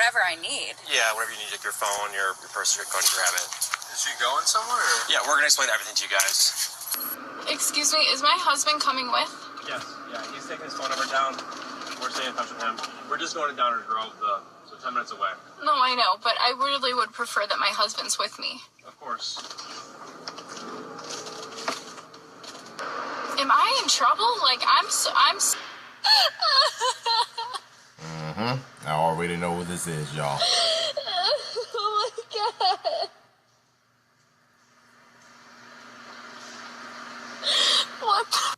Whatever I need. Yeah, whatever you need, like your phone, your purse, go ahead and grab it. Is she going somewhere? Or? Yeah, we're gonna explain everything to you guys. Excuse me, is my husband coming with? Yes, yeah, he's taking his phone number down. We're staying in touch with him. We're just going to Downers Grove, so 10 minutes away. No, I know, but I really would prefer that my husband's with me. Of course. Am I in trouble? Like, I'm I already know what this is, y'all. Oh my God. What the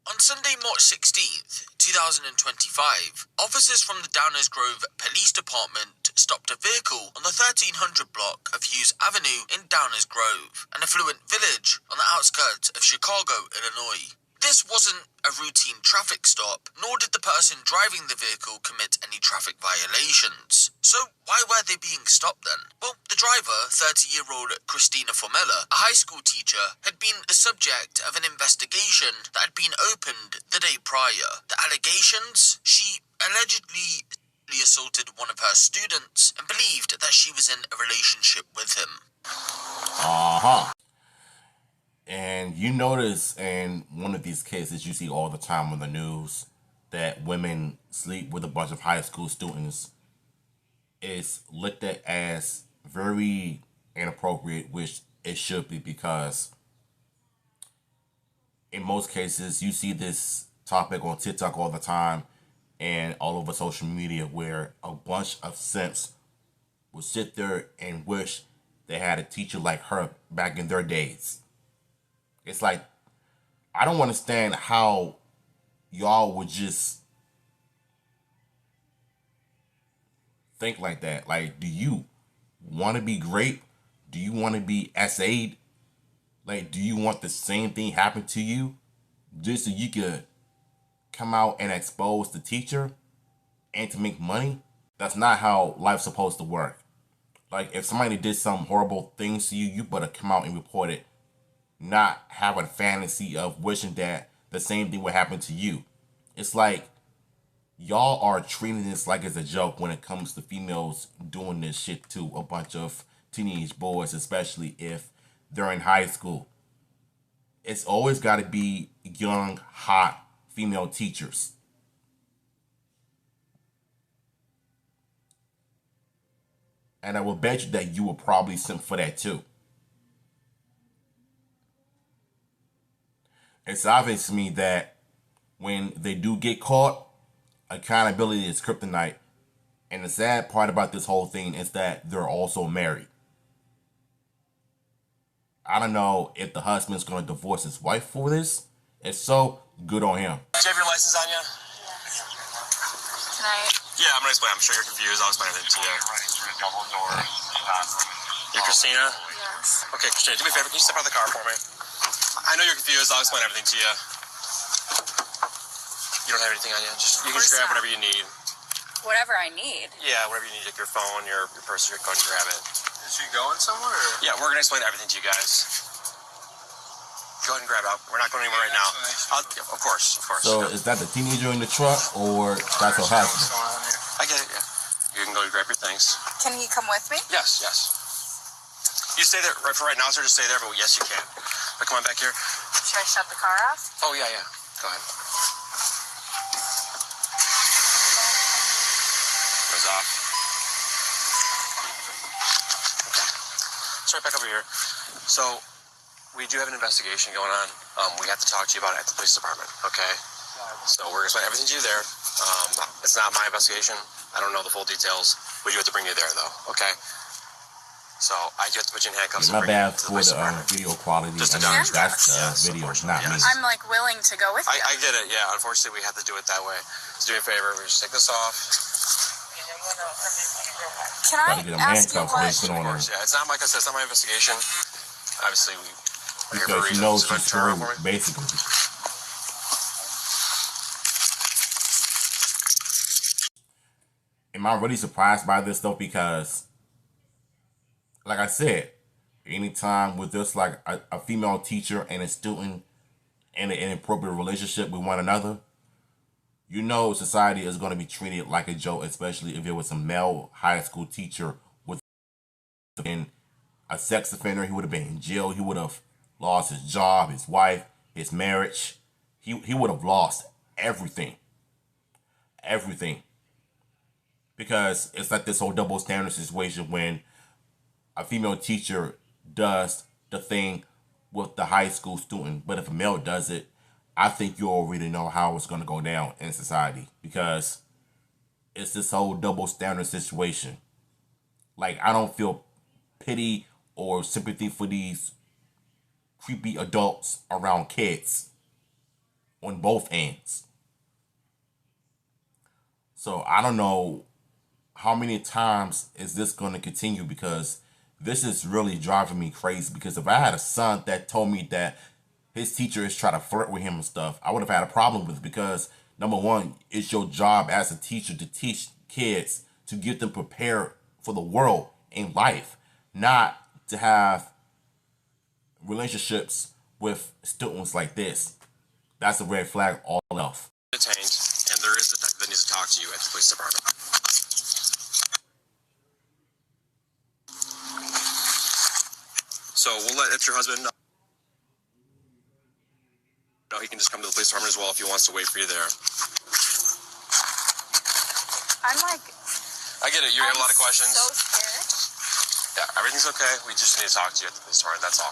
On Sunday, March 16th, 2025, officers from the Downers Grove Police Department stopped a vehicle on the 1300 block of Hughes Avenue in Downers Grove, an affluent village on the outskirts of Chicago, Illinois. This wasn't a routine traffic stop, nor did the person driving the vehicle commit any traffic violations. So why were they being stopped then? Well, the driver, 30-year-old Christina Formella, a high school teacher, had been the subject of an investigation that had been opened the day prior. The allegations? She allegedly assaulted one of her students and believed that she was in a relationship with him. And you notice in one of these cases you see all the time on the news that women sleep with a bunch of high school students. It's looked at as very inappropriate, which it should be, because in most cases you see this topic on TikTok all the time and all over social media, where a bunch of simps will sit there and wish they had a teacher like her back in their days. It's like, I don't understand how y'all would just think like that. Like, do you want to be great? Do you want to be SA'd? Like, do you want the same thing happen to you just so you could come out and expose the teacher and to make money? That's not how life's supposed to work. Like, if somebody did some horrible things to you, you better come out and report it. Not have a fantasy of wishing that the same thing would happen to you. It's like y'all are treating this like it's a joke when it comes to females doing this shit to a bunch of teenage boys, especially if they're in high school. It's always got to be young, hot female teachers. And I will bet you that you will probably simp for that too. It's obvious to me that when they do get caught, accountability is kryptonite. And the sad part about this whole thing is that they're also married. I don't know if the husband's going to divorce his wife for this. If so, good on him. Do you have your license on you? Can I? Yeah, I'm going to explain. I'm sure you're confused. I'll explain everything to you. You're Christina? Yes. Okay, Christina, do me a favor. Can you step out of the car for me? I know you're confused. I'll explain everything to you. You don't have anything on you? You can just grab whatever you need. Whatever I need. Yeah, whatever you need. Like your phone, your purse, go ahead and grab it. Is she going somewhere? Or? Yeah, we're going to explain everything to you guys. Go ahead and grab it out. We're not going anywhere right now. Of course. So is that the teenager in the truck, or that's her husband? I get it, yeah. You can go grab your things. Can he come with me? Yes. You stay there. For right now, sir, just stay there, but yes, you can. But come on back here. Should I shut the car off? Oh, yeah. Go ahead. Goes off. Okay. Let's right back over here. So, we do have an investigation going on. We have to talk to you about it at the police department, okay? So we're going to explain everything to you there. It's not my investigation. I don't know the full details. We do have to bring you there, though, okay? So I do have to put you in handcuffs. My bad for the video quality. Just I mean, that's video, not me. I'm like willing to go with you. I get it, yeah. Unfortunately, we have to do it that way. So do me a favor. We just take this off. Can I ask you what? Of course, yeah. It's not, like I said, it's not my investigation. Obviously, we're here for a Because reason. you know So she's turn around screwed, for me. basically. I really surprised by this though? Because, like I said, anytime with this like a female teacher and a student in an inappropriate relationship with one another, you know society is going to be treated like a joke, especially if it was a male high school teacher with been a sex offender. He would have been in jail. He would have lost his job, his wife, his marriage. He would have lost everything. Everything. Because it's like this whole double standard situation when a female teacher does the thing with the high school student, but if a male does it, I think you already know how it's going to go down in society, because it's this whole double standard situation. Like, I don't feel pity or sympathy for these creepy adults around kids on both ends. So I don't know how many times is this going to continue, because this is really driving me crazy. Because if I had a son that told me that his teacher is trying to flirt with him and stuff, I would have had a problem with it, because number one, it's your job as a teacher to teach kids, to get them prepared for the world in life, not to have relationships with students like this. That's a red flag all enough. Detained, and there is a detective that needs to talk to you at the police department. So we'll let your husband know. No, he can just come to the police department as well if he wants to wait for you there. I'm like, I get it. You have a lot of questions. so scared. Yeah, everything's okay. We just need to talk to you at the police department. That's all.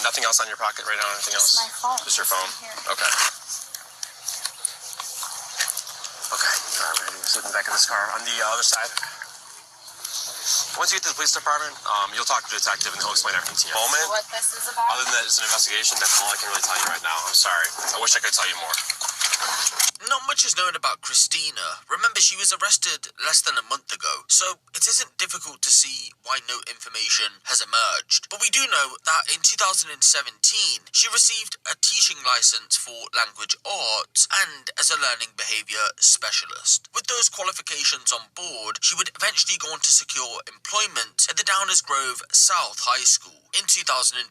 Nothing else on your pocket right now? Anything else? Just my phone. Just your phone? Here. Okay. Okay. All right, we're just looking back in this car. On the other side. Once you get to the police department, you'll talk to the detective and he'll explain everything to you. Moment. What this is about? Other than that, it's an investigation. That's all I can really tell you right now. I'm sorry. I wish I could tell you more. Not much is known about Christina. Remember, she was arrested less than a month ago, so it isn't difficult to see why no information has emerged. But we do know that in 2017, she received a teaching license for language arts and as a learning behaviour specialist. With those qualifications on board, she would eventually go on to secure employment at the Downers Grove South High School in 2021.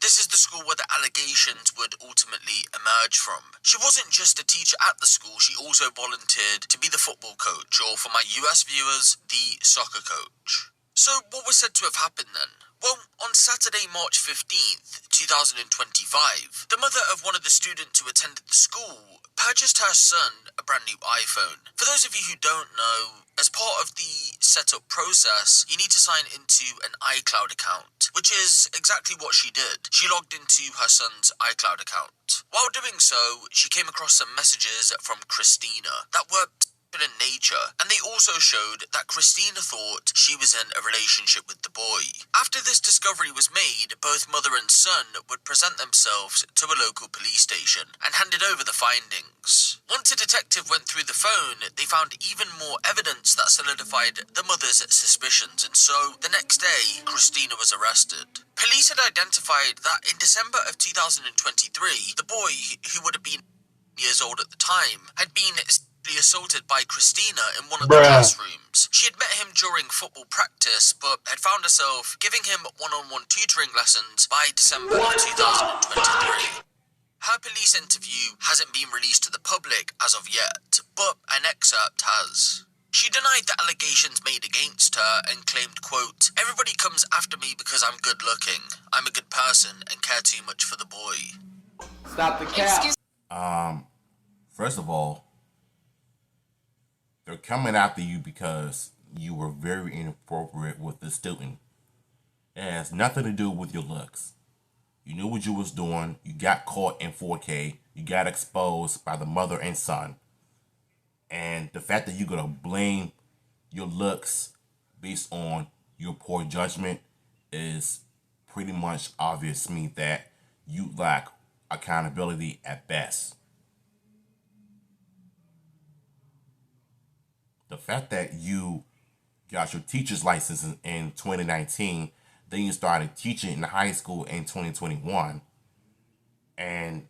This is the school where the allegations would ultimately emerge from. She wasn't just a teacher at the school, she also volunteered to be the football coach, or for my US viewers, the soccer coach. So what was said to have happened then? Well, on Saturday, March 15th, 2025, the mother of one of the students who attended the school purchased her son a brand new iPhone. For those of you who don't know, as part of the setup process, you need to sign into an iCloud account, which is exactly what she did. She logged into her son's iCloud account. While doing so, she came across some messages from Christina that were in nature, and they also showed that Christina thought she was in a relationship with the boy. After this discovery was made, both mother and son would present themselves to a local police station and handed over the findings. Once a detective went through the phone, they found even more evidence that solidified the mother's suspicions, and so the next day, Christina was arrested. Police had identified that in December of 2023, the boy, who would have been years old at the time, had been assaulted by Christina in one of the classrooms. She had met him during football practice, but had found herself giving him one-on-one tutoring lessons by December of 2023. Her police interview hasn't been released to the public as of yet, but an excerpt has. She denied the allegations made against her and claimed, quote, "Everybody comes after me because I'm good looking. I'm a good person and care too much for the boy." Stop the cap. First of all, they're coming after you because you were very inappropriate with the student. It has nothing to do with your looks. You knew what you was doing. You got caught in 4K. You got exposed by the mother and son. And the fact that you're going to blame your looks based on your poor judgment is pretty much obvious to me that you lack accountability at best. The fact that you got your teacher's license in 2019, then you started teaching in high school in 2021, and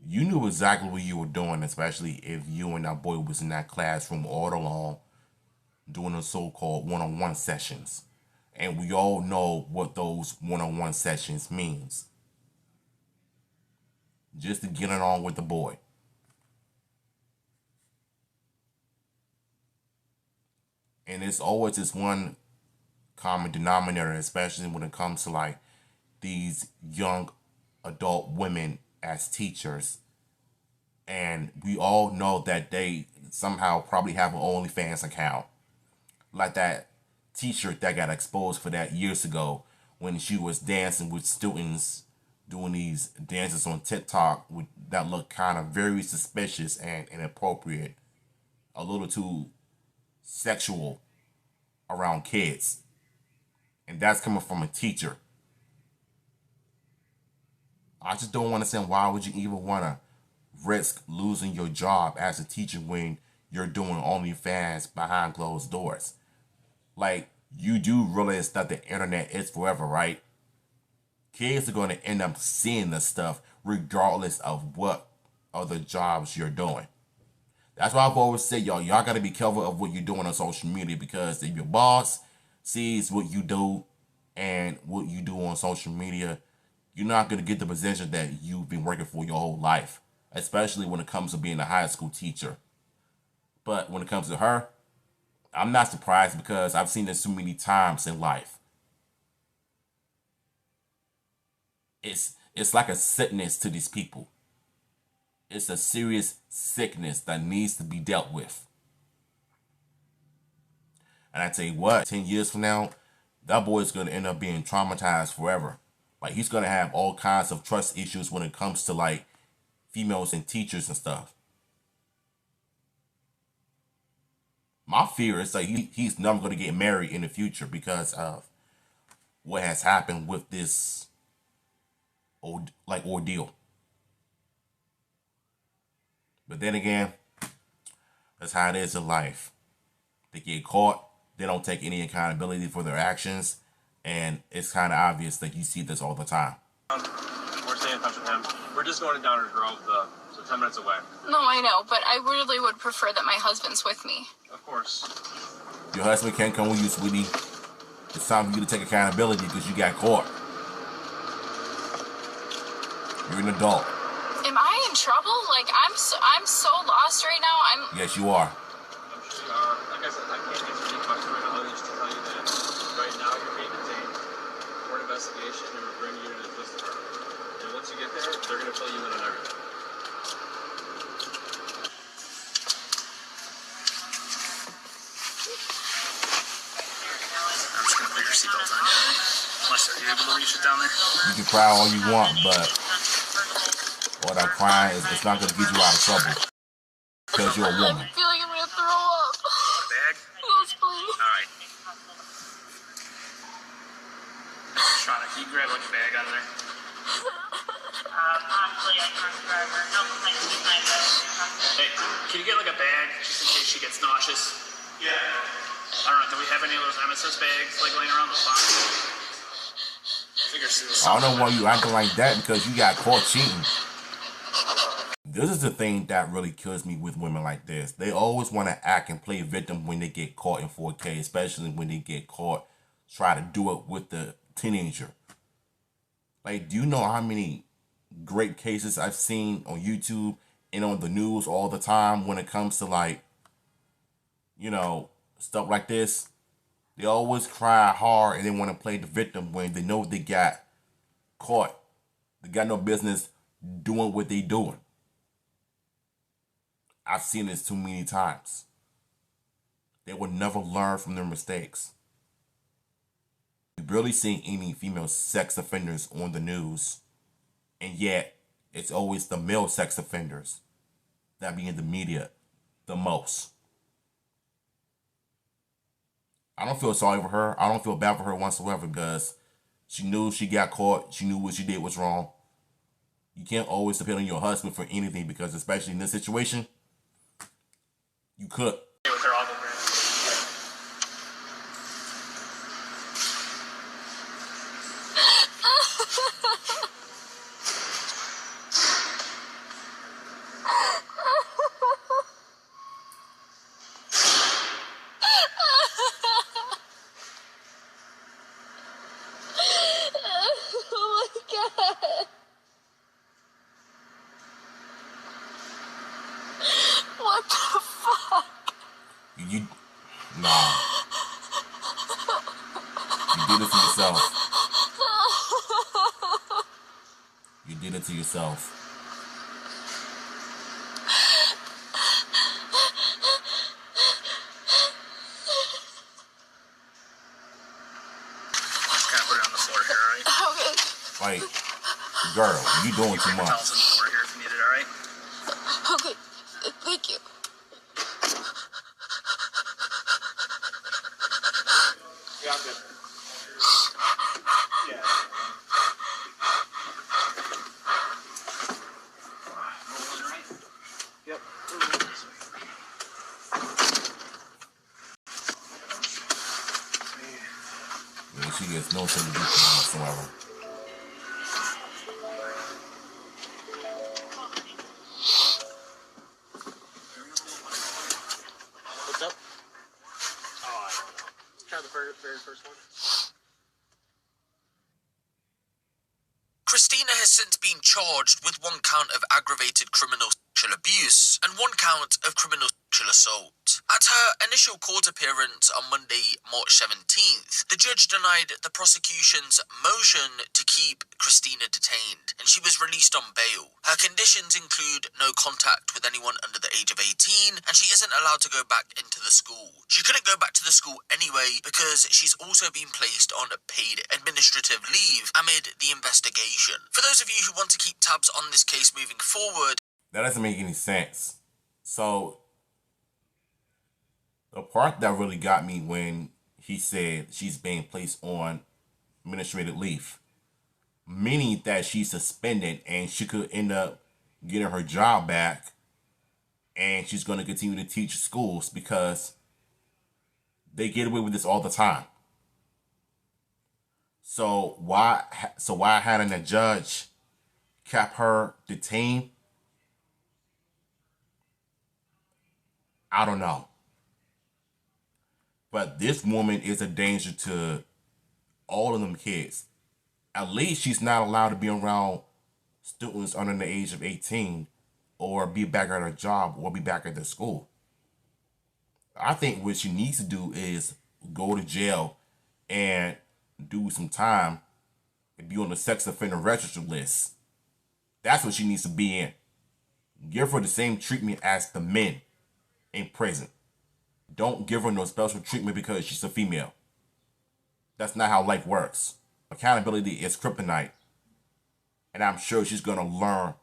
you knew exactly what you were doing, especially if you and that boy was in that classroom all along, doing the so-called one-on-one sessions. And we all know what those one-on-one sessions means. Just to get it on with the boy. And it's always this one common denominator, especially when it comes to like these young adult women as teachers. And we all know that they somehow probably have an OnlyFans account. Like that teacher that got exposed for that years ago when she was dancing with students, doing these dances on TikTok that looked kind of very suspicious and inappropriate, a little too sexual around kids. And that's coming from a teacher. I just don't understand, why would you even want to risk losing your job as a teacher when you're doing OnlyFans behind closed doors? Like, you do realize that the internet is forever, right? Kids are going to end up seeing this stuff regardless of what other jobs you're doing. That's why I've always said, y'all got to be careful of what you're doing on social media, because if your boss sees what you do and what you do on social media, you're not going to get the position that you've been working for your whole life, especially when it comes to being a high school teacher. But when it comes to her, I'm not surprised, because I've seen this so many times in life. It's like a sickness to these people. It's a serious sickness that needs to be dealt with. And I tell you what, 10 years from now, that boy is going to end up being traumatized forever. Like, he's going to have all kinds of trust issues when it comes to like females and teachers and stuff. My fear is like he's never going to get married in the future because of what has happened with this ordeal. But then again, that's how it is in life. They get caught, they don't take any accountability for their actions, and it's kind of obvious that you see this all the time. We're staying in touch with him. We're just going to Downers Grove, so 10 minutes away. No, I know, but I really would prefer that my husband's with me. Of course. Your husband can't come with you, sweetie. It's time for you to take accountability because you got caught. You're an adult. Am I in trouble? Like, I'm so lost right now. Yes, you are. I'm sure you are. Like I said, I can't answer any questions right now. Other than just to tell you that right now you're being detained for an investigation, and we're bringing you to the police department. And once you get there, they're going to fill you in on everything. I'm just gonna put your seatbelt on. Unless are you able to reach it down there? You can cry all you want, but all that crying it's not going to get you out of trouble because you're a woman. I feel like I'm gonna throw up. Bag? Yes, please. Alright. Shauna, can you grab like a bag out of there? Honestly, I can't driver. No, I can keep my Hey, can you get like a bag just in case she gets nauseous? Yeah. I don't know, do we have any of those MSS bags like laying around the spot? I don't know why you acting like that, because you got caught cheating. This is the thing that really kills me with women like this. They always want to act and play victim when they get caught in 4K, especially when they get caught try to do it with the teenager. Like, do you know how many great cases I've seen on YouTube and on the news all the time when it comes to like, you know, stuff like this? They always cry hard and they want to play the victim when they know they got caught. They got no business doing what they doing. I've seen this too many times. They will never learn from their mistakes. You've barely seen any female sex offenders on the news, and yet it's always the male sex offenders that be in the media the most. I don't feel sorry for her. I don't feel bad for her whatsoever, because she knew she got caught. She knew what she did was wrong. You can't always depend on your husband for anything, because especially in this situation, you could. With her auto brand. You, nah. You did it to yourself. You did it to yourself. Can't put it on the floor here, alright? Okay. Like, girl, you doing too much. Towels on the floor here if you need it, alright? Okay. Thank you. Yeah, I'm good. Yeah. Yep. Yeah, she gets no sympathy whatsoever. What's up? Oh, I don't know. Try the very first one. Christina has since been charged with 1 count of aggravated criminal sexual abuse and 1 count of criminal sexual assault. At her initial court appearance on Monday, March 17th, the judge denied the prosecution's motion to keep Christina detained, and she was released on bail. Her conditions include no contact with anyone under the age of 18, and she isn't allowed to go back into the school. She couldn't go back to the school anyway because she's also been placed on paid administrative leave amid the investigation. For those of you who want to keep tabs on this case moving forward, That doesn't make any sense. So, the part that really got me when he said she's being placed on administrative leave, meaning that she's suspended and she could end up getting her job back and she's going to continue to teach schools because they get away with this all the time. So why hadn't the judge kept her detained? I don't know. But this woman is a danger to all of them kids. At least she's not allowed to be around students under the age of 18 or be back at her job or be back at the school. I think what she needs to do is go to jail and do some time and be on the sex offender register list. That's what she needs to be in. Give her the same treatment as the men in prison. Don't give her no special treatment because she's a female. That's not how life works. Accountability is kryptonite. And I'm sure she's going to learn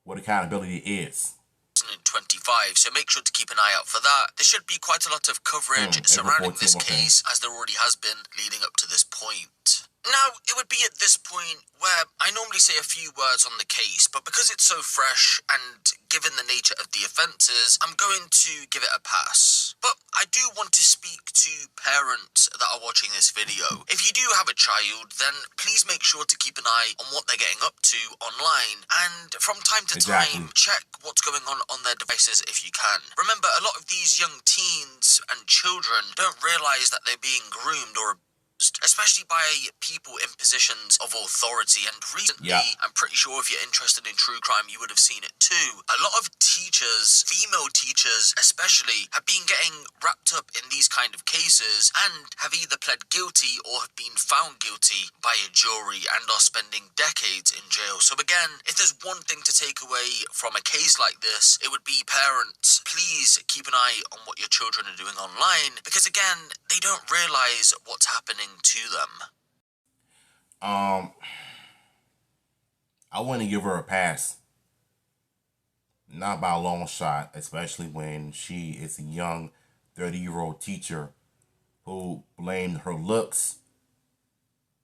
what accountability is. 2025, so make sure to keep an eye out for that. There should be quite a lot of coverage surrounding this case, as there already has been leading up to this point. Now, it would be at this point where I normally say a few words on the case, but because it's so fresh and given the nature of the offences, I'm going to give it a pass. But I do want to speak to parents that are watching this video. If you do have a child, then please make sure to keep an eye on what they're getting up to online, and from time to time, check what's going on their devices if you can. Remember, a lot of these young teens and children don't realise that they're being groomed or especially by people in positions of authority. And recently, I'm pretty sure if you're interested in true crime, you would have seen it too. A lot of teachers, female teachers especially, have been getting wrapped up in these kind of cases and have either pled guilty or have been found guilty by a jury and are spending decades in jail. So again, if there's one thing to take away from a case like this, it would be parents, please keep an eye on what your children are doing online, because again, they don't realize what's happening to them. I want to give her a pass. Not by a long shot, especially when she is a young 30-year-old teacher who blamed her looks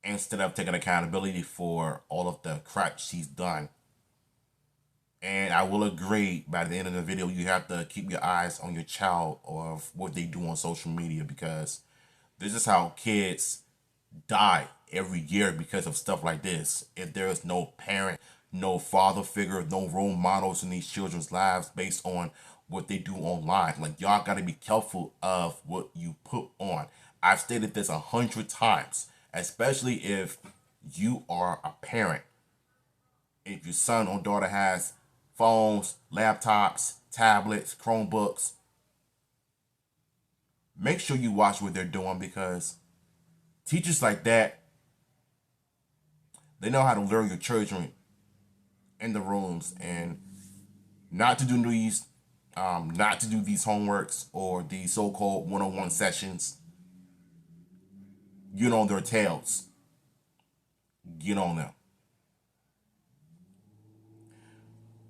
instead of taking accountability for all of the crap she's done. And I will agree, by the end of the video, you have to keep your eyes on your child or what they do on social media, because this is how kids die every year because of stuff like this. If there is no parent, no father figure, no role models in these children's lives based on what they do online. Like, y'all got to be careful of what you put on. I've stated this 100 times, especially if you are a parent. If your son or daughter has phones, laptops, tablets, Chromebooks, make sure you watch what they're doing, because teachers like that, they know how to lure your children in the rooms and not to do these homeworks or these so-called one-on-one sessions. Get on their tails. Get on them.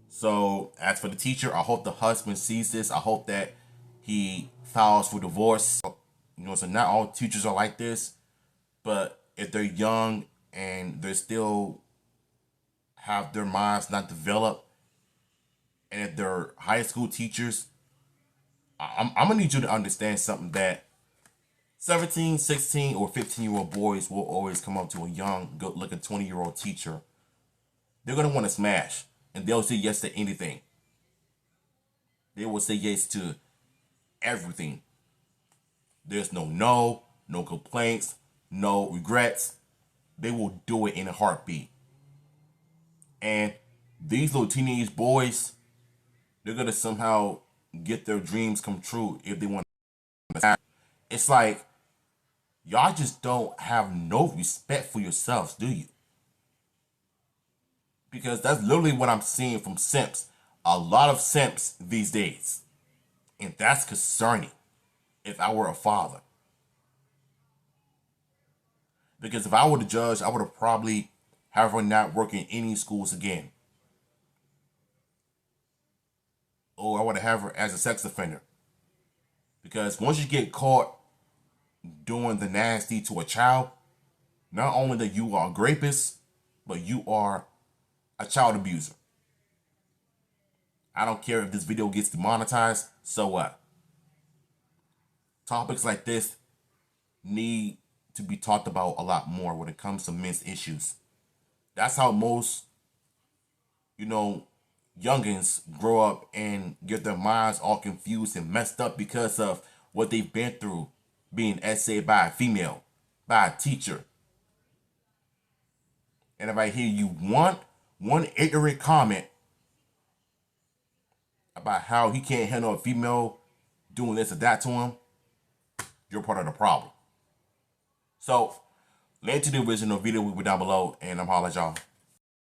So as for the teacher, I hope the husband sees this. I hope that he files for divorce. So not all teachers are like this, but if they're young and they still have their minds not developed, and if they're high school teachers, I'm gonna need you to understand something, that 17, 16, or 15-year-old boys will always come up to a young, good-looking 20-year-old teacher. They're gonna want to smash, and they'll say yes to anything. They will say yes to everything. There's no complaints, no regrets. They will do it in a heartbeat. And these little teenage boys, they're gonna somehow get their dreams come true if they want to. It's like, y'all just don't have no respect for yourselves, do you? Because that's literally what I'm seeing from simps. A lot of simps these days. And that's concerning if I were a father. Because if I were the judge, I would have probably have her not work in any schools again. Or I would have her as a sex offender. Because once you get caught doing the nasty to a child, not only that you are a rapist, but you are a child abuser. I don't care if this video gets demonetized, so what? Topics like this need to be talked about a lot more when it comes to men's issues. That's how most, youngins grow up and get their minds all confused and messed up because of what they've been through being essayed by a female, by a teacher. And if I hear you one ignorant comment about how he can't handle a female doing this or that to him, you're part of the problem. So, link to the original video will be down below, and I'm holla at y'all.